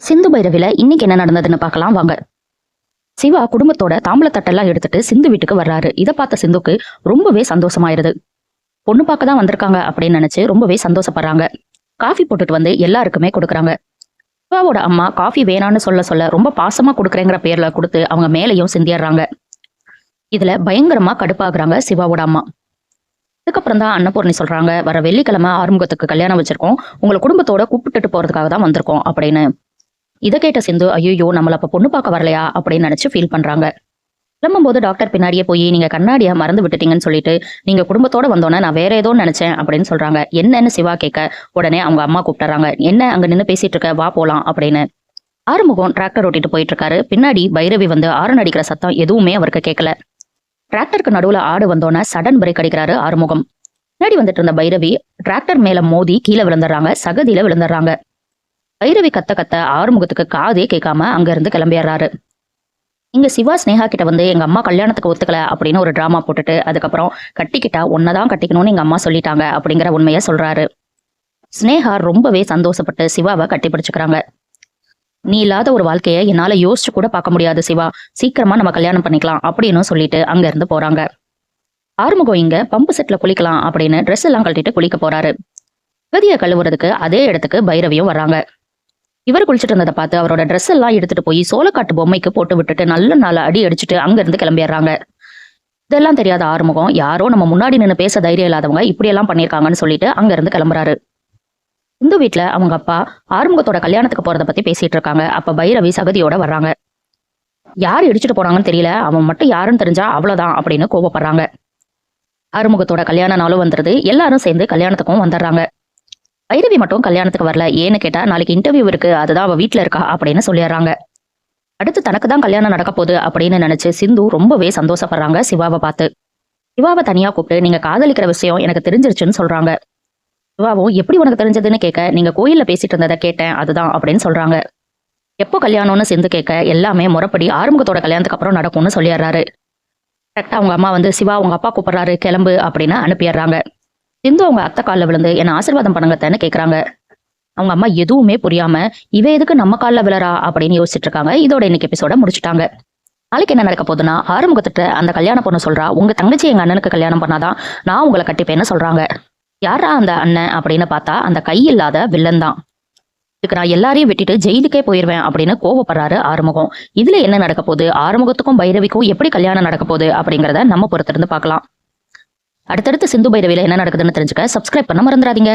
சிந்து பைரவில இன்னைக்கு என்ன நடந்ததுன்னு பார்க்கலாம் வாங்க. சிவா குடும்பத்தோட தாம்பளத்தட்டெல்லாம் எடுத்துட்டு சிந்து வீட்டுக்கு வர்றாரு. இதை பார்த்த சிந்துக்கு ரொம்பவே சந்தோஷமாயிருது. பொண்ணு பார்க்க தான் வந்திருக்காங்க அப்படின்னு நினைச்சு ரொம்பவே சந்தோஷப்படுறாங்க. காஃபி போட்டுட்டு வந்து எல்லாருக்குமே கொடுக்குறாங்க. சிவாவோட அம்மா காஃபி வேணான்னு சொல்ல சொல்ல ரொம்ப பாசமா கொடுக்குறேங்கிற பேர்ல கொடுத்து அவங்க மேலையும் சிந்திடுறாங்க. இதுல பயங்கரமா கடுப்பாகுறாங்க சிவாவோட அம்மா. அதுக்கப்புறம் தான் அன்னபூர்ணி சொல்றாங்க, வர வெள்ளிக்கிழமை ஆறுமுகத்துக்கு கல்யாணம் வச்சிருக்கோம், உங்களை குடும்பத்தோட கூப்பிட்டுட்டு போறதுக்காக தான் வந்திருக்கோம் அப்படின்னு. இதை கேட்ட சிந்து, ஐயோ நம்மள அப்ப பொண்ணு பார்க்க வரலையா அப்படின்னு நினைச்சு ஃபீல் பண்றாங்க. கிளம்பும்போது டாக்டர் பின்னாடியே போய் நீங்க கண்ணாடியா மறந்து விட்டுட்டீங்கன்னு சொல்லிட்டு நீங்க குடும்பத்தோட வந்தோன்னே நான் வேற ஏதோ நினைச்சேன் அப்படின்னு சொல்றாங்க. என்னன்னு சிவா கேட்க உடனே அவங்க அம்மா கூப்பிட்டுறாங்க. என்ன அங்க நின்று பேசிட்டு இருக்க, வா போலாம் அப்படின்னு. ஆறுமுகம் டிராக்டர் ஓட்டிட்டு போயிட்டு இருக்காரு. பின்னாடி பைரவி வந்து ஆரன் அடிக்கிற சத்தம் எதுவுமே அவருக்கு கேட்கல. டிராக்டருக்கு நடுவுல ஆடு வந்தோன்னே சடன் பிரேக் அடிக்கிறாரு ஆறுமுகம். பின்னாடி வந்துட்டு இருந்த பைரவி டிராக்டர் மேல மோதி கீழே விழுந்துடுறாங்க, சகதியில விழுந்துடுறாங்க. பைரவி கத்த கத்த ஆறுமுகத்துக்கு காதே கேட்காம அங்க இருந்து கிளம்பிடுறாரு. இங்க சிவா ஸ்னேகா கிட்ட வந்து எங்க அம்மா கல்யாணத்துக்கு ஒத்துக்கல அப்படின்னு ஒரு டிராமா போட்டுட்டு அதுக்கப்புறம் கட்டிக்கிட்டா ஒன்னதான் கட்டிக்கணும்னு எங்க அம்மா சொல்லிட்டாங்க அப்படிங்கிற உண்மையை சொல்றாரு. ஸ்னேகா ரொம்பவே சந்தோஷப்பட்டு சிவாவை கட்டி பிடிச்சுக்கிறாங்க. நீ இல்லாத ஒரு வாழ்க்கையை என்னால யோசிச்சு கூட பார்க்க முடியாது சிவா, சீக்கிரமா நம்ம கல்யாணம் பண்ணிக்கலாம் அப்படின்னு சொல்லிட்டு அங்க இருந்து போறாங்க. ஆறுமுகம் இங்க பம்பு செட்ல குளிக்கலாம் அப்படின்னு ட்ரெஸ் எல்லாம் கழட்டிட்டு குளிக்க போறாரு. கதியை கழுவுறதுக்கு அதே இடத்துக்கு பைரவியும் வர்றாங்க. இவர் குளிச்சுட்டு இருந்ததை பார்த்து அவரோட ட்ரெஸ் எல்லாம் எடுத்துட்டு போய் சோளக்காட்டு பொம்மைக்கு போட்டு விட்டுட்டு நல்ல நாள் அடி அடிச்சுட்டு அங்க இருந்து கிளம்பிடுறாங்க. இதெல்லாம் தெரியாத ஆறுமுகம், யாரோ நம்ம முன்னாடி நின்று பேச தைரியம் இல்லாதவங்க இப்படியெல்லாம் பண்ணியிருக்காங்கன்னு சொல்லிட்டு அங்க இருந்து கிளம்புறாரு. இந்த வீட்டுல அவங்க அப்பா ஆறுமுகத்தோட கல்யாணத்துக்கு போறதை பத்தி பேசிட்டு இருக்காங்க. அப்ப பைரவி சகதியோட வர்றாங்க. யார் இடிச்சுட்டு போனாங்கன்னு தெரியல, அவன் மட்டும் யாருன்னு தெரிஞ்சா அவ்வளவுதான் அப்படின்னு கோபப்படுறாங்க. ஆறுமுகத்தோட கல்யாண நாளும் வந்துருது. எல்லாரும் சேர்ந்து கல்யாணத்துக்கும் வந்துடுறாங்க. பைரவி மட்டும் கல்யாணத்துக்கு வரல. ஏன்னு கேட்டா நாளைக்கு இன்டர்வியூ இருக்கு, அதுதான் அவ வீட்டுல இருக்கா அப்படின்னு சொல்லிடுறாங்க. அடுத்து தனக்கு தான் கல்யாணம் நடக்க போகுது அப்படின்னு நினைச்சு சிந்து ரொம்பவே சந்தோஷப்படுறாங்க சிவாவை பார்த்து. சிவாவை தனியா கூப்பிட்டு நீங்க காதலிக்கிற விஷயம் எனக்கு தெரிஞ்சிருச்சுன்னு சொல்றாங்க. சிவாவும் எப்படி உனக்கு தெரிஞ்சதுன்னு கேட்க நீங்க கோயில்ல பேசிட்டு இருந்ததை கேட்டேன் அதுதான் அப்படின்னு சொல்றாங்க. எப்போ கல்யாணம்னு சிந்து கேட்க எல்லாமே முறைப்படி ஆறுமுகத்தோட கல்யாணத்துக்கு அப்புறம் நடக்கும்னு சொல்லிடுறாரு. கரெக்டா அவங்க அம்மா வந்து சிவா உங்க அப்பா கூப்பிடுறாரு கிளம்பு அப்படின்னு அனுப்பிடுறாங்க. சிந்து அவங்க அத்தை காலில் விழுந்து என்ன ஆசீர்வாதம் பண்ணுங்கன்னு கேட்குறாங்க. அவங்க அம்மா எதுவுமே புரியாம இவ எதுக்கு நம்ம காலில் விழறா அப்படின்னு யோசிச்சுட்டு இருக்காங்க. இதோட இன்னைக்கு எபிசோட முடிச்சுட்டாங்க. நாளைக்கு என்ன நடக்க போகுதுன்னா ஆறுமுகத்திட்ட அந்த கல்யாணம் பொண்ணு சொல்றா, உங்க தங்கச்சி எங்க அண்ணனுக்கு கல்யாணம் பண்ணாதான் நான் உங்களை கட்டிப்பேன்னு சொல்றாங்க. யாரா அந்த அண்ணன் அப்படின்னு பார்த்தா அந்த கை இல்லாத வில்லன் தான். இதுக்கு நான் எல்லாரையும் விட்டுட்டு ஜெயிலுக்கே போயிருவேன் அப்படின்னு கோவப்படுறாரு ஆறுமுகம். இதுல என்ன நடக்க போகுது, ஆறுமுகத்துக்கும் பைரவிக்கும் எப்படி கல்யாணம் நடக்க போகுது அப்படிங்கிறத நம்ம பொறுத்திருந்து பார்க்கலாம். அடுத்தடுத்து சிந்து பைரவில என்ன நடக்குதுன்னு தெரிஞ்சுக்க சப்ஸ்கிரைப் பண்ண மறந்துடாதீங்க.